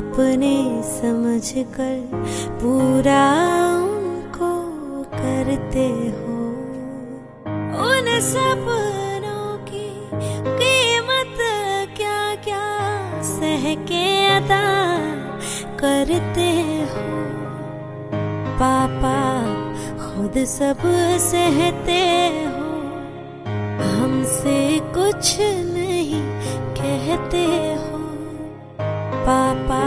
अपने समझकर पूरा उनको करते हो। उन सपनों की कीमत क्या क्या सह के अदा करते हो। पापा खुद सब सहते हो, हमसे कुछ नहीं कहते हो। पापा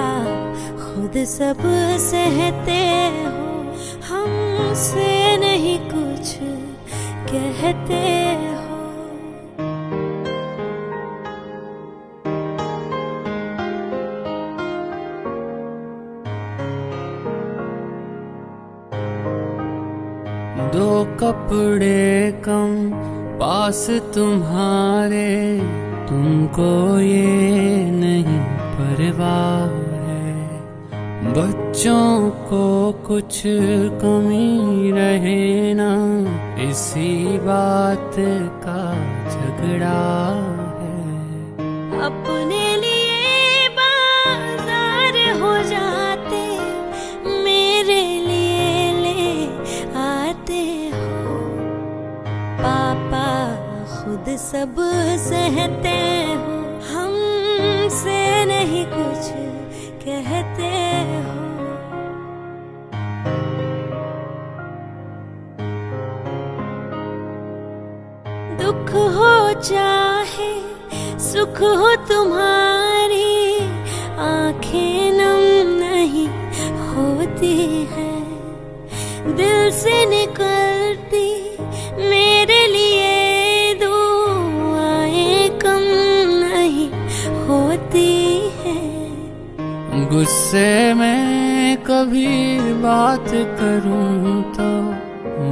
खुद सब सहते हो, हमसे नहीं कुछ कहते हो। दो कपड़े कम पास तुम्हारे, तुमको ये नहीं परवाह है। बच्चों को कुछ कमी रहे ना, इसी बात का झगड़ा है। अपने लिए बाजार हो जाते, मेरे लिए ले आते हो। पापा खुद सब सहते हो, हमसे नहीं कुछ कहते हो। दुख हो चाहे सुख हो तुम्हारी, आंखें नम नहीं होती है। दिल से निकलती मेरे लिए दुआएं कम नहीं होती है। गुस्से में कभी बात करूं तो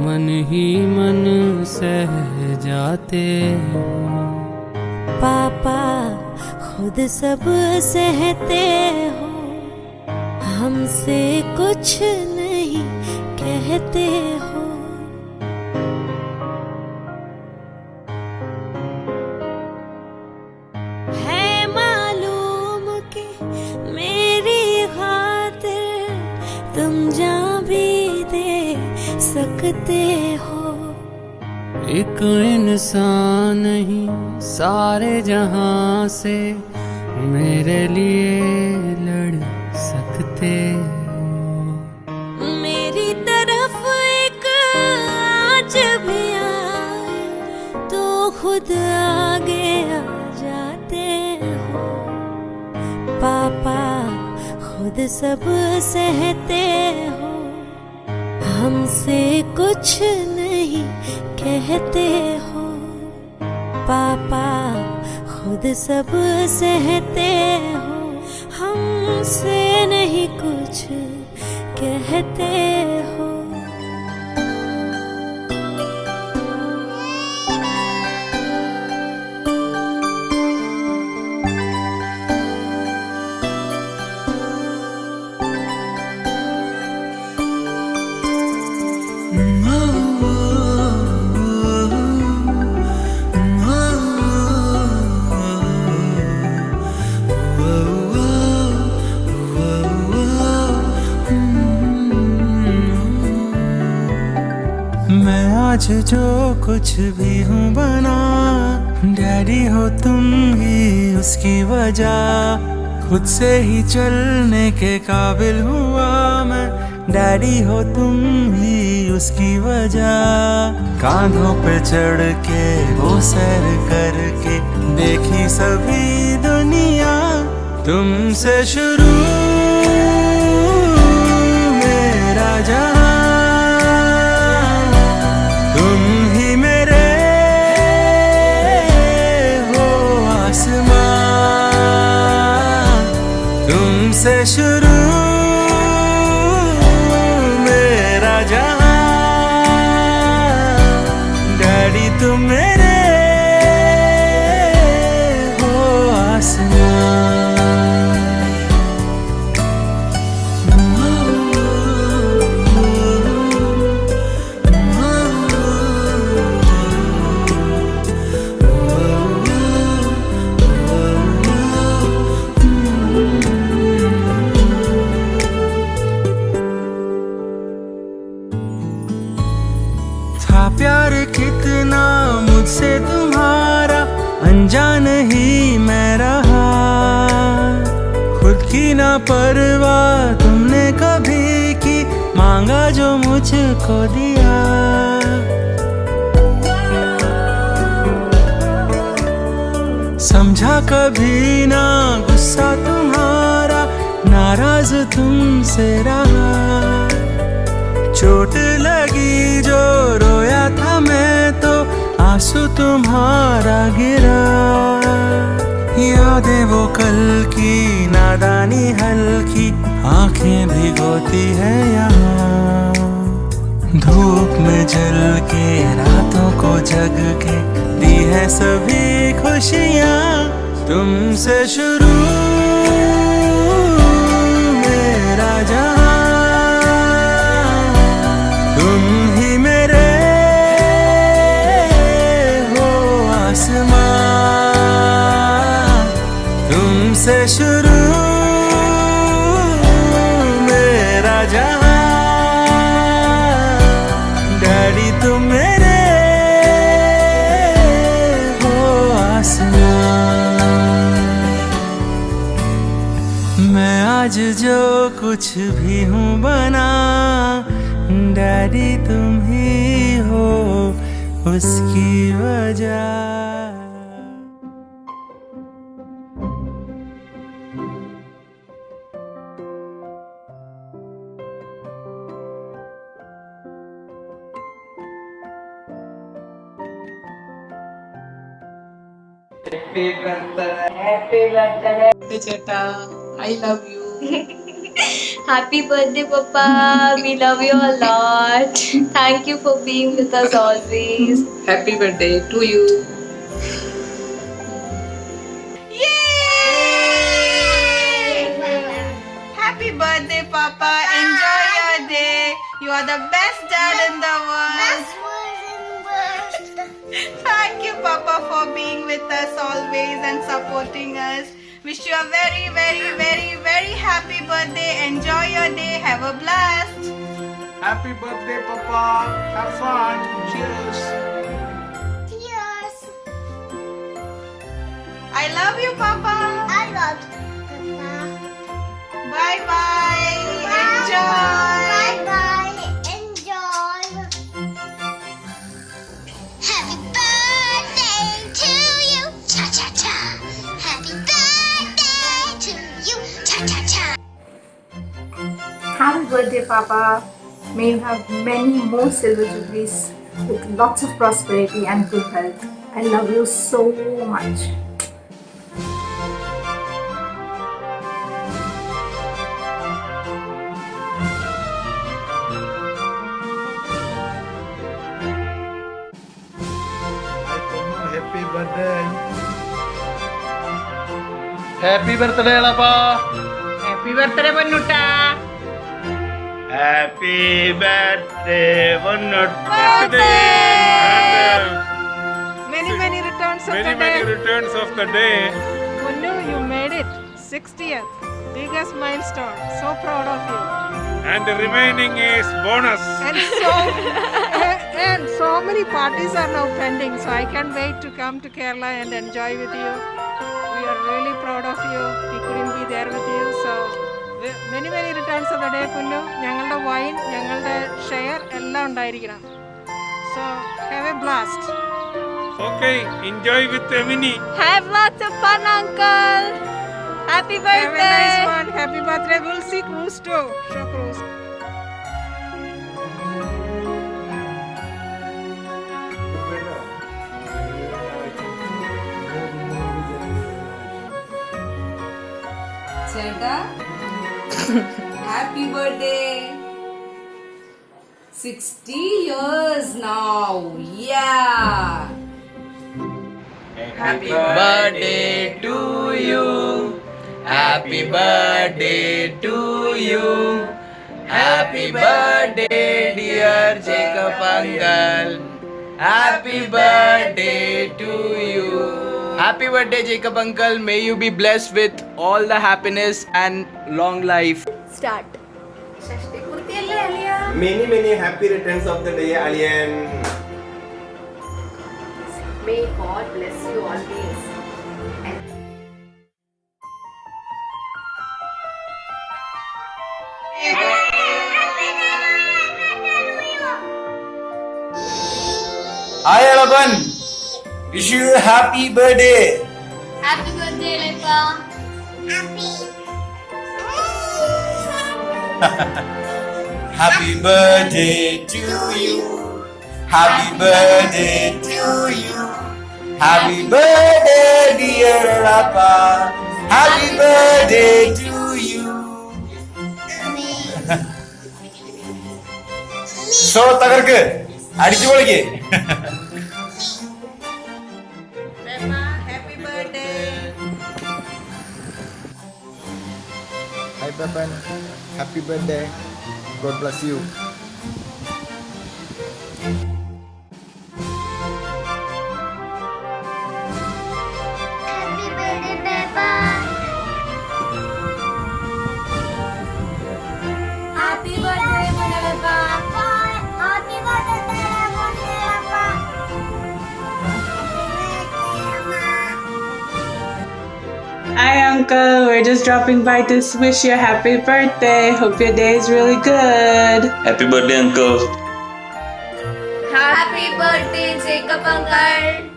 मन ही मन सह जाते हो। पापा खुद सब सहते हो, हमसे कुछ नहीं कहते हो। है मालूम कि मेरी खातिर तुम जान भी दे सकते हो। एक इंसान नहीं सारे जहां से मेरे लिए लड़ सकते हो। मेरी तरफ एक आँच भी आए तो खुद आगे आ जाते हो। पापा खुद सब सहते हो, हमसे कुछ नहीं कहते हो। पापा खुद सब सहते हो, हमसे नहीं कुछ कहते हो। मैं आज जो कुछ भी हूँ बना, डैडी हो तुम ही उसकी वजह। खुद से ही चलने के काबिल हुआ मैं, डैडी हो तुम ही उसकी वजह। कांधों पे चढ़ के वो सैर करके देखी सभी दुनिया, तुमसे शुरू मेरा जहां। तुम ही मेरे हो आसमां, तुमसे शुरू मेरा जहां। डैडी तुम मेरे हो आसमां। से तुम्हारा अनजान ही मैं रहा। खुद की ना परवाह तुमने कभी की, मांगा जो मुझको दिया। समझा कभी ना गुस्सा तुम्हारा, नाराज तुमसे रहा। चोट लगी जो रोया था मैं तो, आंसू तुम्हारा गिरा। यादें वो कल की नादानी हल्की, आंखें भिगोती है यहाँ। धूप में जल के रातों को जग के, दी है सभी खुशियाँ तुमसे शुरू मेरा जहां। तुम ही मेरे हो आसमां, तुमसे शुरू मेरा जहां। डैडी तुम मेरे मैं आज जो कुछ भी हूँ बना, डैडी तुम ही हो उसकी वजह। Happy birthday, Cheta. I love you. Happy birthday, Papa. We love you a lot. Thank you for being with us always. Happy birthday to you. Happy birthday, Papa. Enjoy your day. You are the best dad in the world. Thank you, Papa, for being with us always and supporting us. Wish you a very, very, very, very happy birthday. Enjoy your day. Have a blast. Happy birthday, Papa. Have fun. Cheers. Cheers. I love you, Papa. I love Papa. Bye bye. Enjoy. Bye bye. Enjoy. Happy birthday to you. Cha cha cha. Happy birthday to you. Cha cha cha. Happy birthday, Papa. May you have many more silver jubilees with lots of prosperity and good health. I love you so much. Happy birthday. Happy birthday, Lapa. Happy birthday, Banutta. Happy birthday, Many, many returns of the day. Many returns of the day. Punnu, you made it. 60th. Biggest milestone. So proud of you. And the remaining is bonus. And so many parties are now pending, so I can't wait to come to Kerala and enjoy with you. We are really proud of you. We couldn't be there with you, so many, many returns of the day, Punnu. ഞങ്ങളുടെ wine, ഞങ്ങളുടെ share എല്ലാം ഉണ്ടായിരിക്കണം. So have a blast. Okay, enjoy with Emini. Have lots of fun, Uncle. Happy Have a birthday. nice one. Happy birthday. We'll see Cruise too. Show Cruise. Cheta. Happy birthday. 60 years now. Yeah. Happy birthday to you. Happy birthday to you. Happy birthday, dear Jacob Uncle. Happy birthday to you. Happy birthday, Jacob Uncle. May you be blessed with all the happiness and long life. Start. Many happy returns of the day, Alien. May God bless you always. Hi Alaban, wish you a happy birthday. Happy birthday, Lepa. Happy birthday to you. Happy birthday to you. Happy birthday dear Papa. Happy birthday to you. So തകർക്ക് അടിച്ചു പൊളിക്ക്. Happy birthday. Hi Papan, happy birthday. God bless you. Happy birthday, Peppa. Happy birthday, Peppa. Happy birthday, Peppa. Hi Uncle, we're just dropping by to wish you a happy birthday. Hope your day is really good. Happy birthday, Uncle. Happy birthday, Jacob Uncle.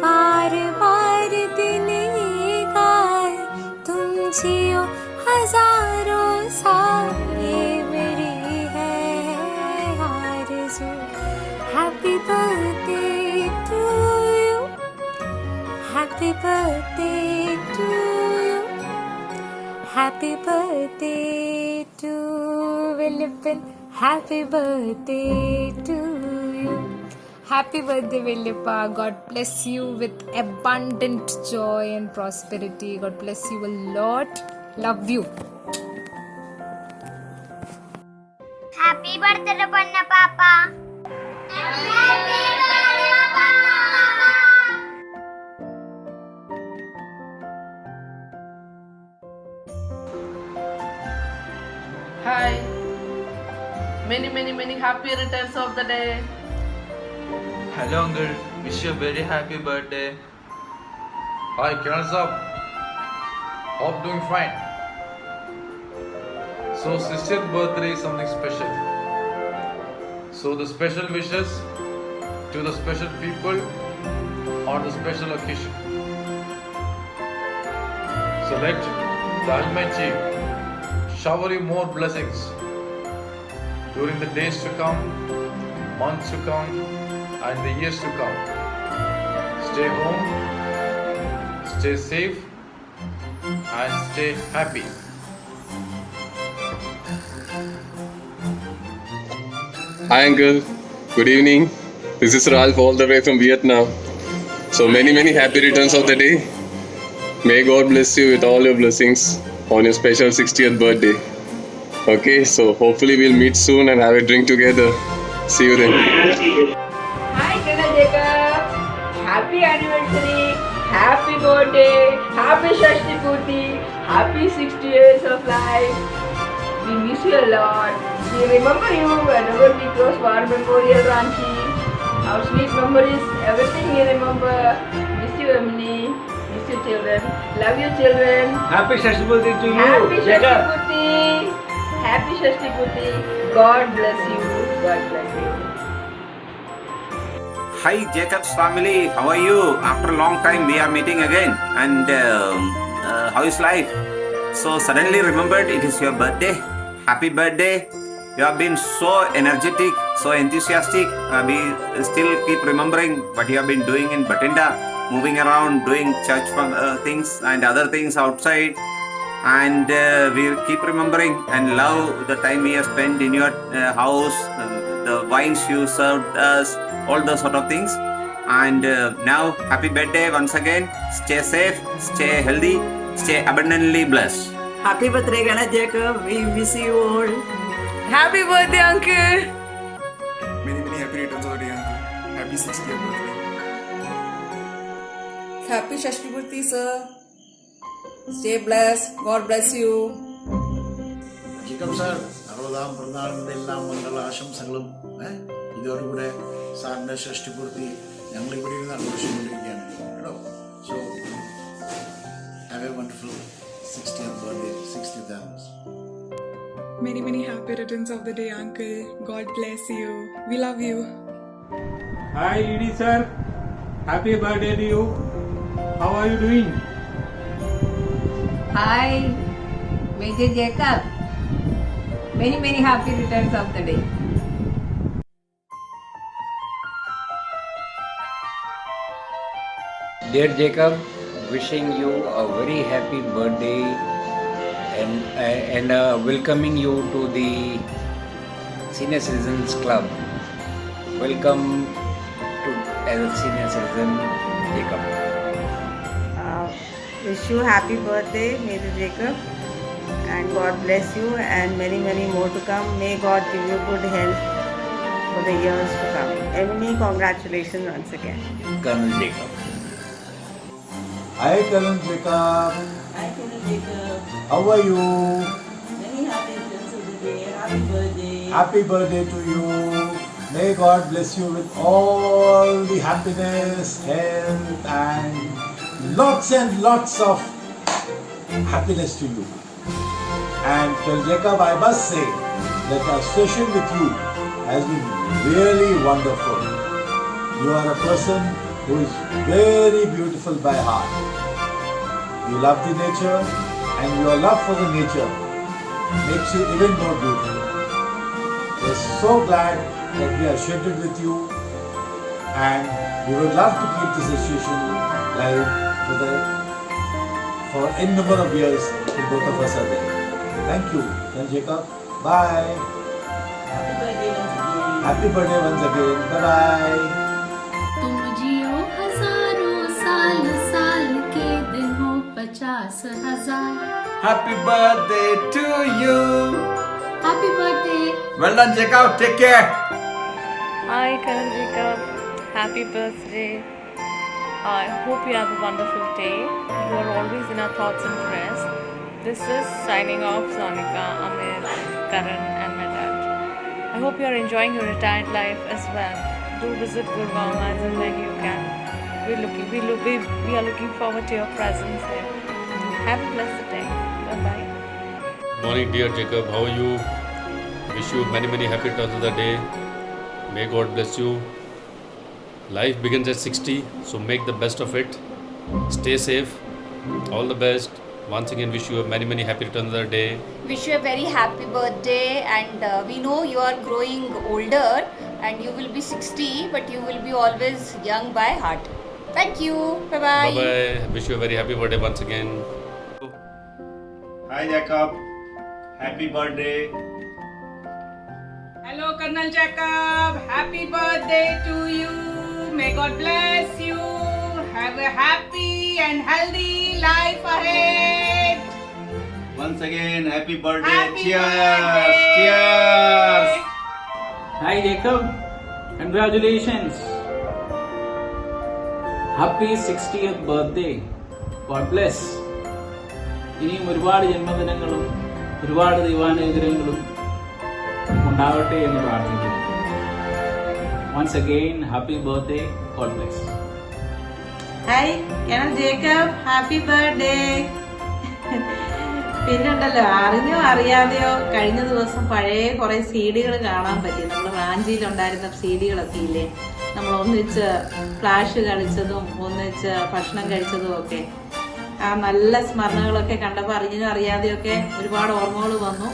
बार बार दिन ये गाए तुम जियो हजारों साल ये मेरी है आरज़ू happy birthday to you happy birthday to you happy birthday to विलिपन happy birthday to you Happy birthday, Vellippa. God bless you with abundant joy and prosperity. God bless you a lot. Love you. Happy birthday, Panna Papa. Happy birthday, Papa. Hi. Many happy returns of the day. Hello uncle, wish you a very happy birthday. Hi, Kiran Saab. Hope doing fine. So, sister's birthday is something special. So, the special wishes to the special people on the special occasion. So, let the Almighty shower you more blessings during the days to come, months to come, and the years to come. Stay home, stay safe, and stay happy. Hi Uncle, good evening. This is Ralph all the way from Vietnam. So many happy returns of the day. May God bless you with all your blessings on your special 60th birthday. Okay, so hopefully we'll meet soon and have a drink together. See you then. Hi, Jacob. Happy anniversary. Happy birthday. Happy Shashti Purti. Happy 60 years of life. We miss you a lot. We remember you whenever we cross War Memorial, Ranchi. Our sweet memories, everything we remember. Miss you, Emily. Miss you, children. Love you, children. Happy Shashti Purti to you, Happy Shashti Jacob. Purti. Happy Shashti Purti. God bless you. God bless you. Hi Jacob's family, how are you? After a long time we are meeting again, and how is life? So suddenly remembered it is your birthday. Happy birthday. You have been so energetic, so enthusiastic. We still keep remembering what you have been doing in Bathinda, moving around, doing church things and other things outside. And we keep remembering and love the time we have spent in your house, the wines you served us, all those sort of things. And now, happy birthday once again. Stay safe, stay healthy, stay abundantly blessed. Happy birthday, Gana Jacob. We miss you all. Happy birthday, uncle. Many, many happy returns of the day, uncle. Happy 60th birthday. Happy Shashti sir. Stay blessed. God bless you. ജിക്കം sir 60-ാം പിറന്നാളിൻ്റെ എല്ലാ മംഗള ആശംസകളും ഇതോടുകൂടെ സാറിൻ്റെ ഷഷ്ടിപൂർത്തി ഞങ്ങൾ ഇവിടെ ഇരുന്ന് ആഘോഷിച്ചുകൊണ്ടിരിക്കുകയാണ് കേട്ടോ. So have A wonderful 60th birthday, 60th anniversary. Many, many happy returns of the day, uncle. God bless you. We love you. Hi, Edie sir. Happy birthday to you. How are you doing? Hi, Major Jacob. Many, many happy returns of the day. Dear Jacob, wishing you a very happy birthday and welcoming you to the Senior Citizens Club. Welcome to as a senior citizen, Jacob. Wish you happy birthday, Major Jacob. And God bless you and many, many more to come. May God give you good health for the years to come. And many congratulations once again. Colonel Jacob. Hi, Colonel Jacob. Hi, Colonel Jacob. How are you? Many happy returns of the day. Happy birthday. Happy birthday to you. May God bless you with all the happiness, health, and lots of happiness to you. And Colonel Jacob, I must say that our session with you has been really wonderful. You are a person who is very beautiful by heart. You love the nature, and your love for the nature makes you even more beautiful. We're so glad that we are scheduled with you, and we would love to keep this association live for n number of years till both of us are there. Thank you, then Jacob. Bye. Happy birthday once again. Happy birthday once again. Bye bye. तुम जियो हजारों साल, साल के दिन हो 50,000. Happy birthday to you. Happy birthday. Well done, Jacob. Take care. Hi, Colonel Jacob. Happy birthday. I hope you have a wonderful day. You are always in our thoughts and prayers. This is signing off Sonika, Amit, Karan and my dad. I hope you are enjoying your retired life as well. Do visit Gurgaon as and when you can. We are looking forward to your presence there. Have a blessed day. Bye-bye. Morning, dear Jacob. How are you? Wish you many, many happy returns of the day. May God bless you. Life begins at 60, so make the best of it. Stay safe. All the best. Once again, wish you a many, many happy returns of the day. Wish you a very happy birthday, and we know you are growing older and you will be 60, but you will be always young by heart. Thank you. Bye-bye. Bye-bye. Wish you a very happy birthday once again. Hi, Jacob. Happy birthday. Hello, Colonel Jacob. Happy birthday to you. May God bless you. Have a happy and healthy life ahead. Once again, happy birthday. Happy Cheers. birthday. Cheers. Hi Jacob, congratulations. Happy 60th birthday. God bless. ഇനിയും ഒരുപാട് ജന്മദിനങ്ങളും ഒരുപാട് ദൈവാനുഗ്രഹങ്ങളും ഉണ്ടാവട്ടെ എന്ന് പ്രാർത്ഥിക്കുന്നു. Once again, happy birthday. God bless. Hi, Colonel Jacob. Happy birthday. പിന്നുണ്ടല്ലോ, അറിഞ്ഞോ അറിയാതെയോ കഴിഞ്ഞ ദിവസം പഴയ കുറെ CD-കൾ കാണാൻ പറ്റി. നമ്മുടെ റാഞ്ചിയിലുണ്ടായിരുന്ന CD-കളൊക്കെ ഇല്ലേ, നമ്മൾ ഒന്നിച്ച് ഫ്ലാഷ് കളിച്ചതും ഒന്നിച്ച് ഭക്ഷണം കഴിച്ചതും ഒക്കെ. ആ നല്ല സ്മരണകളൊക്കെ കണ്ടപ്പോൾ അറിഞ്ഞോ അറിയാതെയൊക്കെ ഒരുപാട് ഓർമ്മകൾ വന്നു.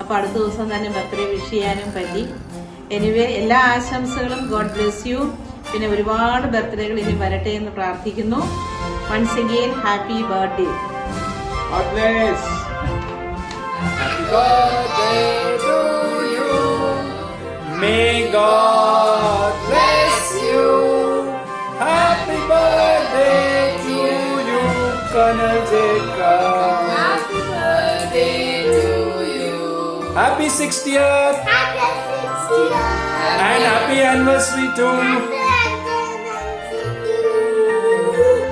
അപ്പോൾ അടുത്ത ദിവസം തന്നെ ബർത്ത്ഡേ വിഷ് ചെയ്യാനും പറ്റി. എനിവേ, എല്ലാ ആശംസകളും. God bless you. പിന്നെ ഒരുപാട് ബർത്ത്ഡേകൾ ഇനി വരട്ടെ എന്ന് പ്രാർത്ഥിക്കുന്നു. Once again happy birthday. God bless. Happy birthday to you. May God bless you. 60th! And happy anniversary too!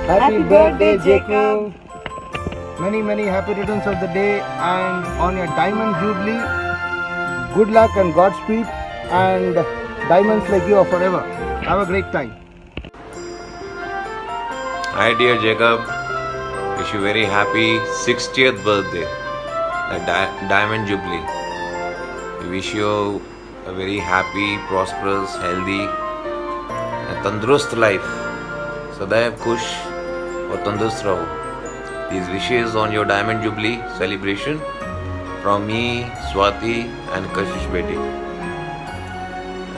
Happy birthday, Jacob! Many happy returns of the day, and on your diamond jubilee, good luck and Godspeed, and diamonds like you are forever. Have a great time. Hi dear Jacob, wish you very happy 60th birthday, a diamond jubilee. We wish you a very happy, prosperous, healthy, and tandurust life. Sadaiv khush aur tandurust raho. These wishes on your diamond jubilee celebration from me, Swati and Kashish Beti.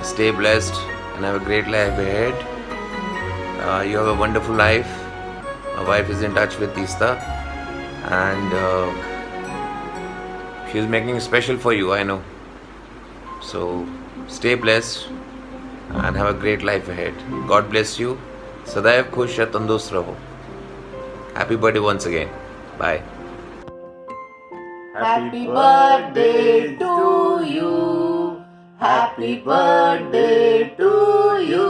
Stay blessed and have a great life ahead. You have a wonderful life. My wife is in touch with Tista, and she is making it special for you, I know. So stay blessed and have a great life ahead. God bless you. Sadaiv khush ya tandurust raho. Happy birthday once again. Bye. Happy birthday to you. Happy birthday to you.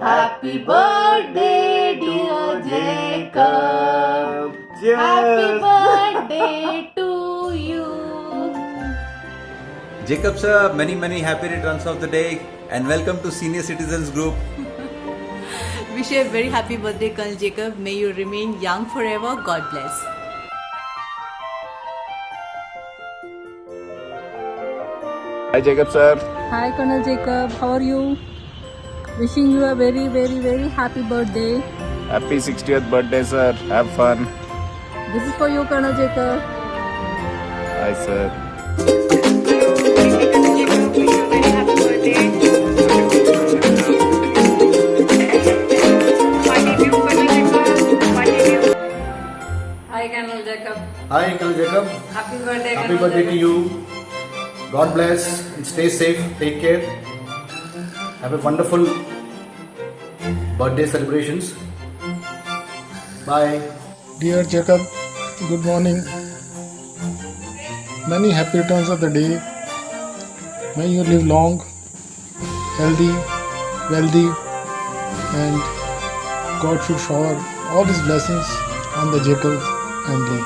Happy birthday, dear Jacob. Happy birthday to you. Jacob sir, many happy returns of the day, and welcome to Senior Citizens Group. Wish you a very happy birthday, Colonel Jacob. May you remain young forever. God bless. Hi Jacob sir. Hi Colonel Jacob, how are you? Wishing you a very happy birthday. Happy 60th birthday sir. Have fun. This is for you, Colonel Jacob. Hi sir. Hi Colonel Jacob. Hi, Uncle Jacob. Happy birthday. Happy birthday to you. God bless and stay safe. Take care. Have a wonderful birthday celebrations. Bye. Dear Jacob, good morning. Many happy returns of the day. May you live long, healthy, wealthy, and God should shower all His blessings on the Jacob family.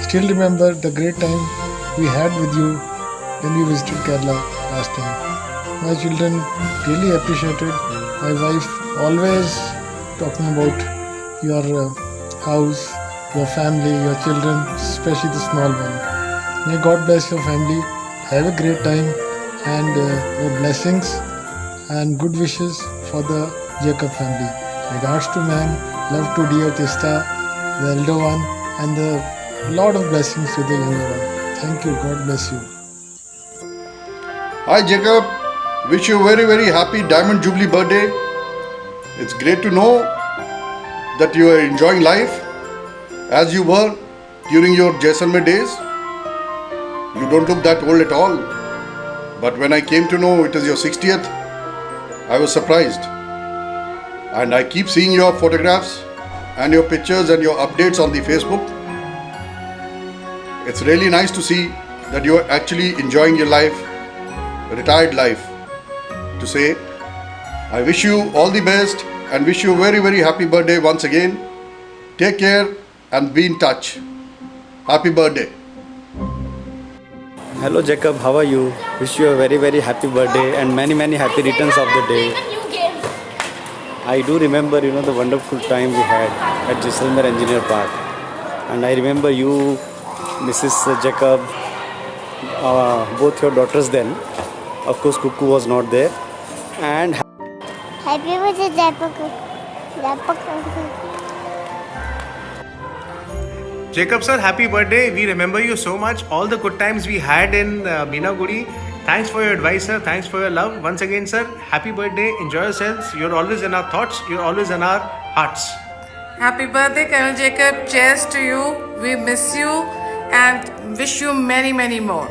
Still remember the great time we had with you when we visited Kerala last time. My children really appreciated. My wife always talking about your house, your family, your children, especially the small one. May God bless your family. Have a great time, and your blessings and good wishes for the Jacob family. Regards to man, love to dear Tista, the elder one, and a lot of blessings to the younger one. Thank you. God bless you. Hi Jacob, wish you a very happy Diamond Jubilee birthday. It's great to know that you are enjoying life as you were during your Jaisalmer days. You don't look that old at all. But when I came to know it is your 60th, I was surprised. And I keep seeing your photographs and your pictures and your updates on the Facebook. It's really nice to see that you are actually enjoying your life, retired life. To say, I wish you all the best and wish you a very happy birthday once again. Take care and be in touch. Happy birthday. Hello Jacob, how are you? Wish you a very happy birthday and many happy returns of the day. I do remember, the wonderful time we had at Jaisalmer Engineer Park. And I remember you, Mrs. Jacob, both your daughters then. Of course, Kuku was not there. And happy birthday, Jacob. Jacob sir, happy birthday. We remember you so much. All the good times we had in Meenaguri. Thanks for your advice, sir. Thanks for your love. Once again, sir, happy birthday. Enjoy yourselves. You're always in our thoughts. You're always in our hearts. Happy birthday, Colonel Jacob. Cheers to you. We miss you and wish you many more.